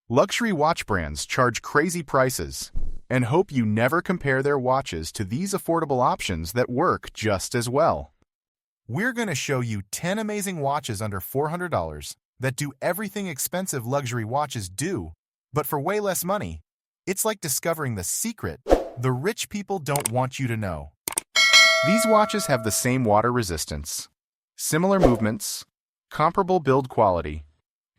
Luxury watch brands charge crazy prices and hope you never compare their watches to these affordable options that work just as well. We're going to show you 10 amazing watches under $400 that do everything expensive luxury watches do, but for way less money. It's like discovering the secret the rich people don't want you to know. These watches have the same water resistance, similar movements, comparable build quality,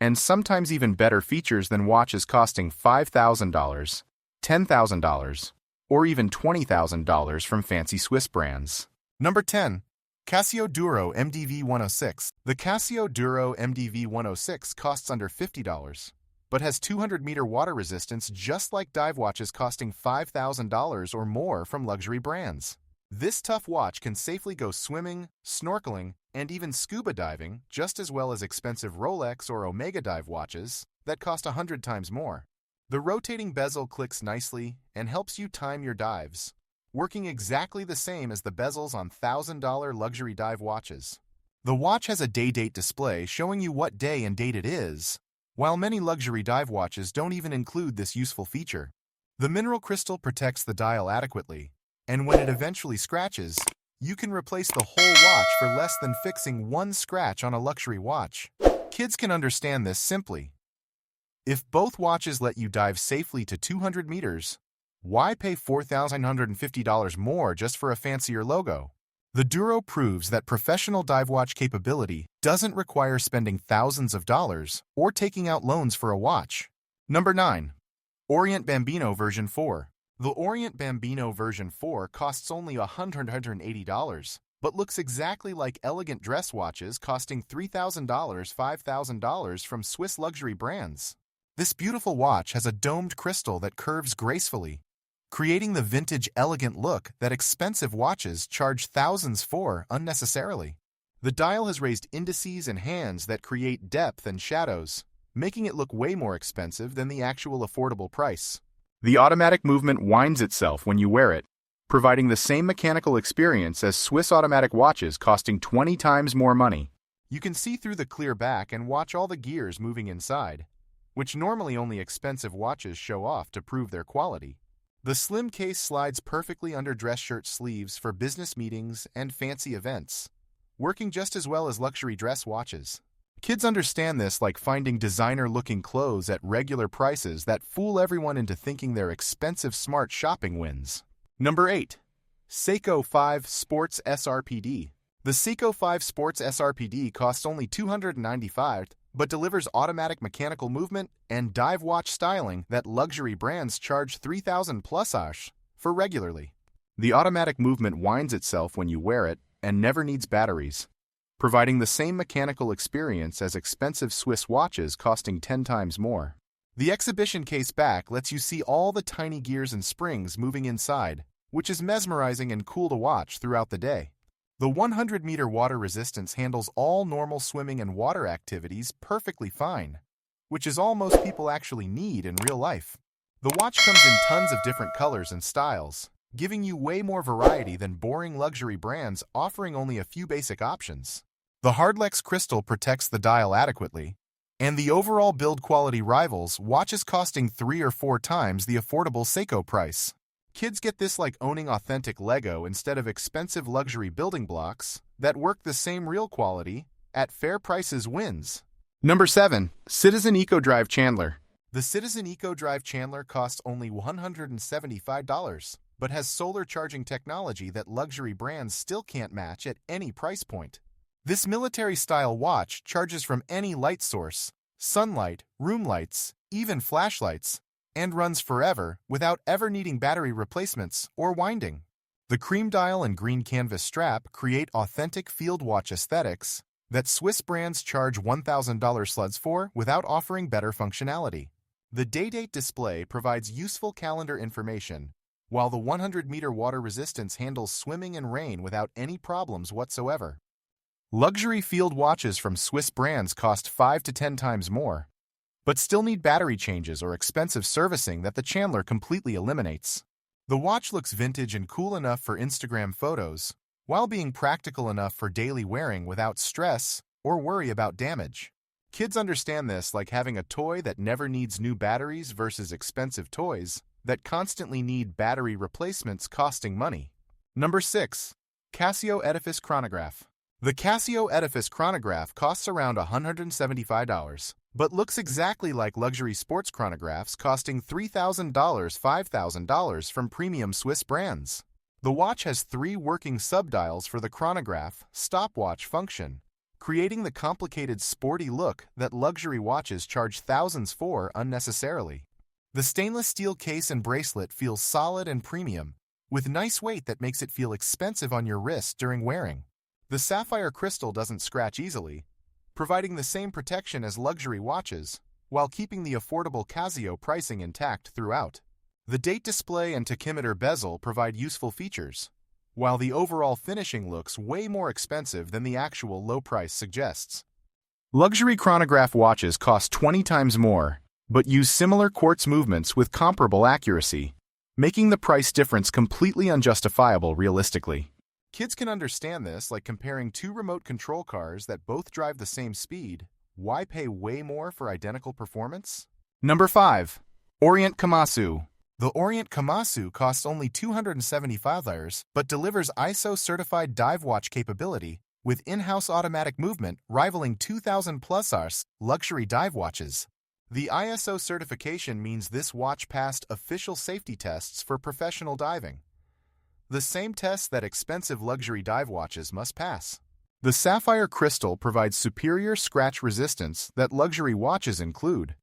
and sometimes even better features than watches costing $5,000, $10,000, or even $20,000 from fancy Swiss brands. Number 10. Casio Duro MDV 106. The Casio Duro MDV 106 costs under $50, but has 200-meter water resistance just like dive watches costing $5,000 or more from luxury brands. This tough watch can safely go swimming, snorkeling, and even scuba diving just as well as expensive Rolex or Omega dive watches that cost 100 times more. The rotating bezel clicks nicely and helps you time your dives, working exactly the same as the bezels on $1,000 luxury dive watches. The watch has a day-date display showing you what day and date it is, while many luxury dive watches don't even include this useful feature. The mineral crystal protects the dial adequately, and when it eventually scratches, you can replace the whole watch for less than fixing one scratch on a luxury watch. Kids can understand this simply. If both watches let you dive safely to 200 meters, why pay $4,950 more just for a fancier logo? The Duro proves that professional dive watch capability doesn't require spending thousands of dollars or taking out loans for a watch. Number 9. Orient Bambino version 4. The Orient Bambino version 4 costs only $180, but looks exactly like elegant dress watches costing $3,000, $5,000 from Swiss luxury brands. This beautiful watch has a domed crystal that curves gracefully, creating the vintage elegant look that expensive watches charge thousands for unnecessarily. The dial has raised indices and hands that create depth and shadows, making it look way more expensive than the actual affordable price. The automatic movement winds itself when you wear it, providing the same mechanical experience as Swiss automatic watches costing 20 times more money. You can see through the clear back and watch all the gears moving inside, which normally only expensive watches show off to prove their quality. The slim case slides perfectly under dress shirt sleeves for business meetings and fancy events, working just as well as luxury dress watches. Kids understand this like finding designer-looking clothes at regular prices that fool everyone into thinking they're expensive smart shopping wins. Number 8. Seiko 5 Sports SRPD. The Seiko 5 Sports SRPD costs only $295, but delivers automatic mechanical movement and dive watch styling that luxury brands charge $3,000+ for regularly. The automatic movement winds itself when you wear it and never needs batteries, providing the same mechanical experience as expensive Swiss watches costing 10 times more. The exhibition case back lets you see all the tiny gears and springs moving inside, which is mesmerizing and cool to watch throughout the day. The 100-meter water resistance handles all normal swimming and water activities perfectly fine, which is all most people actually need in real life. The watch comes in tons of different colors and styles, giving you way more variety than boring luxury brands offering only a few basic options. The Hardlex crystal protects the dial adequately, and the overall build quality rivals watches costing 3 or 4 times the affordable Seiko price. Kids get this like owning authentic Lego instead of expensive luxury building blocks that work the same real quality at fair prices wins. Number 7. Citizen EcoDrive Chandler. The Citizen EcoDrive Chandler costs only $175, but has solar charging technology that luxury brands still can't match at any price point. This military-style watch charges from any light source, sunlight, room lights, even flashlights, and runs forever without ever needing battery replacements or winding. The cream dial and green canvas strap create authentic field watch aesthetics that Swiss brands charge $1,000 sluts for without offering better functionality. The day-date display provides useful calendar information, while the 100-meter water resistance handles swimming and rain without any problems whatsoever. Luxury field watches from Swiss brands cost 5 to 10 times more, but still need battery changes or expensive servicing that the Chandler completely eliminates. The watch looks vintage and cool enough for Instagram photos, while being practical enough for daily wearing without stress or worry about damage. Kids understand this like having a toy that never needs new batteries versus expensive toys that constantly need battery replacements costing money. Number 6. Casio Edifice Chronograph. The Casio Edifice Chronograph costs around $175, but looks exactly like luxury sports chronographs costing $3,000, $5,000 from premium Swiss brands. The watch has 3 working subdials for the chronograph stopwatch function, creating the complicated sporty look that luxury watches charge thousands for unnecessarily. The stainless steel case and bracelet feel solid and premium, with nice weight that makes it feel expensive on your wrist during wearing. The sapphire crystal doesn't scratch easily, providing the same protection as luxury watches, while keeping the affordable Casio pricing intact throughout. The date display and tachymeter bezel provide useful features, while the overall finishing looks way more expensive than the actual low price suggests. Luxury chronograph watches cost 20 times more, but use similar quartz movements with comparable accuracy, making the price difference completely unjustifiable realistically. Kids can understand this like comparing 2 remote control cars that both drive the same speed. Why pay way more for identical performance? Number 5. Orient Komatsu. The Orient Komatsu costs only $275 but delivers ISO-certified dive watch capability with in-house automatic movement rivaling 2,000 plus Rs luxury dive watches. The ISO certification means this watch passed official safety tests for professional diving, the same tests that expensive luxury dive watches must pass. The sapphire crystal provides superior scratch resistance that luxury watches include,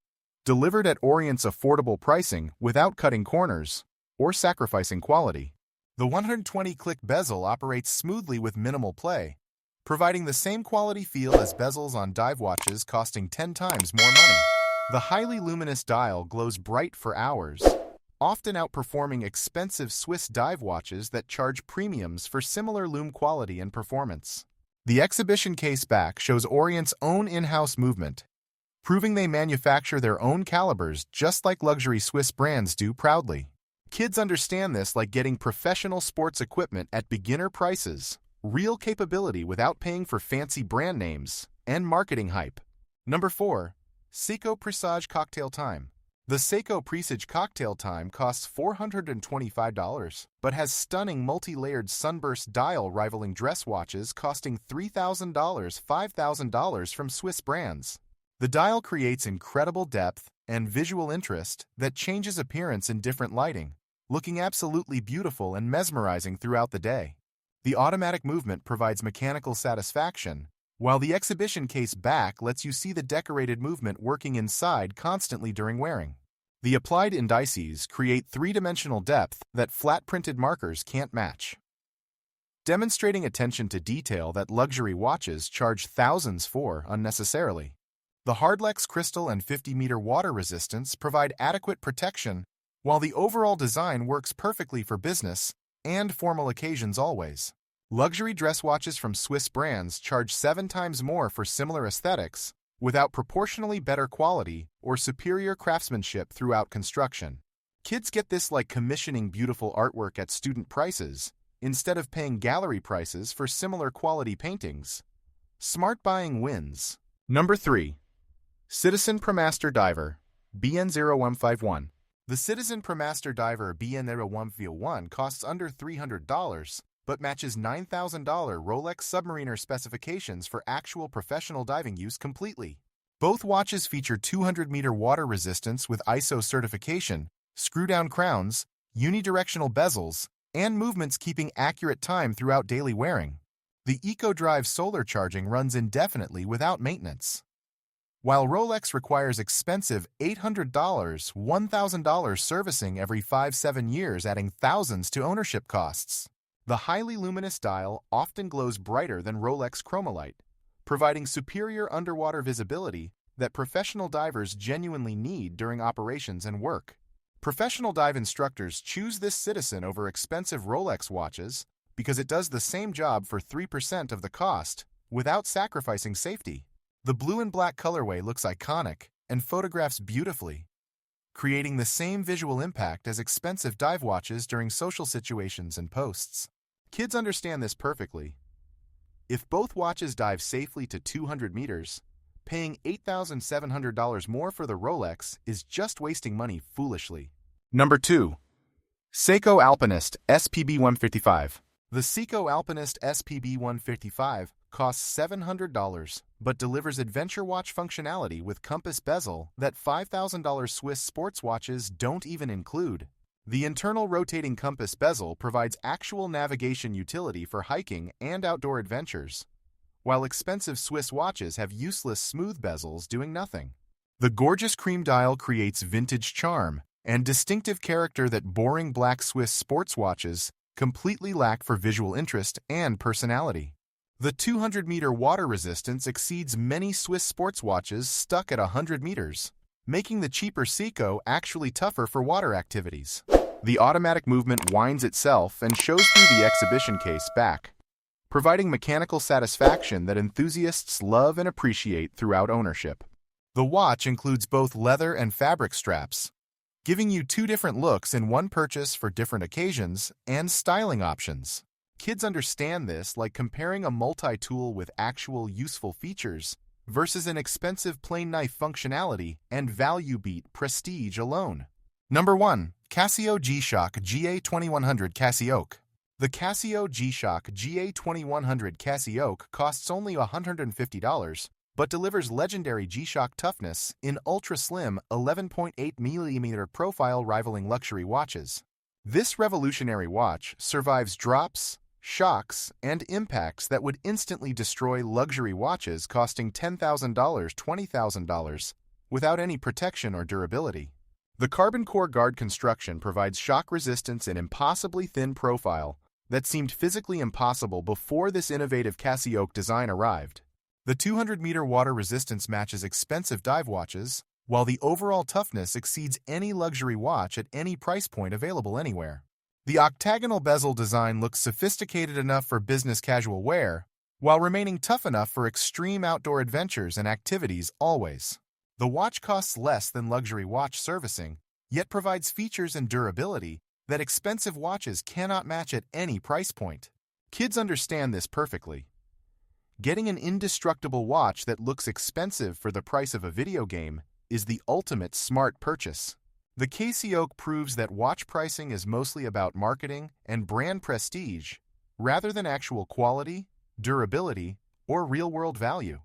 delivered at Orient's affordable pricing without cutting corners or sacrificing quality. The 120-click bezel operates smoothly with minimal play, providing the same quality feel as bezels on dive watches costing 10 times more money. The highly luminous dial glows bright for hours, often outperforming expensive Swiss dive watches that charge premiums for similar lume quality and performance. The exhibition case back shows Orient's own in-house movement, proving they manufacture their own calibers just like luxury Swiss brands do proudly. Kids understand this like getting professional sports equipment at beginner prices, real capability without paying for fancy brand names, and marketing hype. Number 4. Seiko Presage Cocktail Time. The Seiko Presage Cocktail Time costs $425, but has stunning multi-layered sunburst dial rivaling dress watches costing $3,000, $5,000 from Swiss brands. The dial creates incredible depth and visual interest that changes appearance in different lighting, looking absolutely beautiful and mesmerizing throughout the day. The automatic movement provides mechanical satisfaction, while the exhibition case back lets you see the decorated movement working inside constantly during wearing. The applied indices create 3-dimensional depth that flat-printed markers can't match, demonstrating attention to detail that luxury watches charge thousands for unnecessarily. The Hardlex crystal and 50-meter water resistance provide adequate protection, while the overall design works perfectly for business and formal occasions always. Luxury dress watches from Swiss brands charge 7 times more for similar aesthetics, without proportionally better quality or superior craftsmanship throughout construction. Kids get this like commissioning beautiful artwork at student prices, instead of paying gallery prices for similar quality paintings. Smart buying wins. Number 3. Citizen ProMaster Diver BN0151. The Citizen ProMaster Diver BN0151 costs under $300, but matches $9,000 Rolex Submariner specifications for actual professional diving use completely. Both watches feature 200-meter water resistance with ISO certification, screw-down crowns, unidirectional bezels, and movements keeping accurate time throughout daily wearing. The EcoDrive solar charging runs indefinitely without maintenance, while Rolex requires expensive $800, $1,000 servicing every 5-7 years, adding thousands to ownership costs. The highly luminous dial often glows brighter than Rolex Chromalight, providing superior underwater visibility that professional divers genuinely need during operations and work. Professional dive instructors choose this Citizen over expensive Rolex watches because it does the same job for 3% of the cost without sacrificing safety. The blue and black colorway looks iconic and photographs beautifully, creating the same visual impact as expensive dive watches during social situations and posts. Kids understand this perfectly. If both watches dive safely to 200 meters, Paying $8,700 more for the Rolex is just wasting money foolishly. Number 2. Seiko Alpinist SPB 155. The Seiko Alpinist SPB 155 costs $700, but delivers adventure watch functionality with compass bezel that $5,000 Swiss sports watches don't even include. The internal rotating compass bezel provides actual navigation utility for hiking and outdoor adventures, while expensive Swiss watches have useless smooth bezels doing nothing. The gorgeous cream dial creates vintage charm and distinctive character that boring black Swiss sports watches completely lack for visual interest and personality. The 200-meter water resistance exceeds many Swiss sports watches stuck at 100 meters, making the cheaper Seiko actually tougher for water activities. The automatic movement winds itself and shows through the exhibition case back, providing mechanical satisfaction that enthusiasts love and appreciate throughout ownership. The watch includes both leather and fabric straps, giving you 2 different looks in one purchase for different occasions and styling options. Kids understand this like comparing a multi-tool with actual useful features versus an expensive plain knife functionality and value beat prestige alone. Number 1. Casio G-Shock GA2100 Cassiope. The Casio G-Shock GA2100 Cassiope costs only $150, but delivers legendary G-Shock toughness in ultra-slim 11.8mm profile rivaling luxury watches. This revolutionary watch survives drops, shocks, and impacts that would instantly destroy luxury watches costing $10,000, $20,000 without any protection or durability. The carbon core guard construction provides shock resistance in impossibly thin profile that seemed physically impossible before this innovative Cassiope design arrived. The 200-meter water resistance matches expensive dive watches, while the overall toughness exceeds any luxury watch at any price point available anywhere. The octagonal bezel design looks sophisticated enough for business casual wear, while remaining tough enough for extreme outdoor adventures and activities always. The watch costs less than luxury watch servicing, yet provides features and durability that expensive watches cannot match at any price point. Kids understand this perfectly. Getting an indestructible watch that looks expensive for the price of a video game is the ultimate smart purchase. The Cassiope proves that watch pricing is mostly about marketing and brand prestige, rather than actual quality, durability, or real-world value.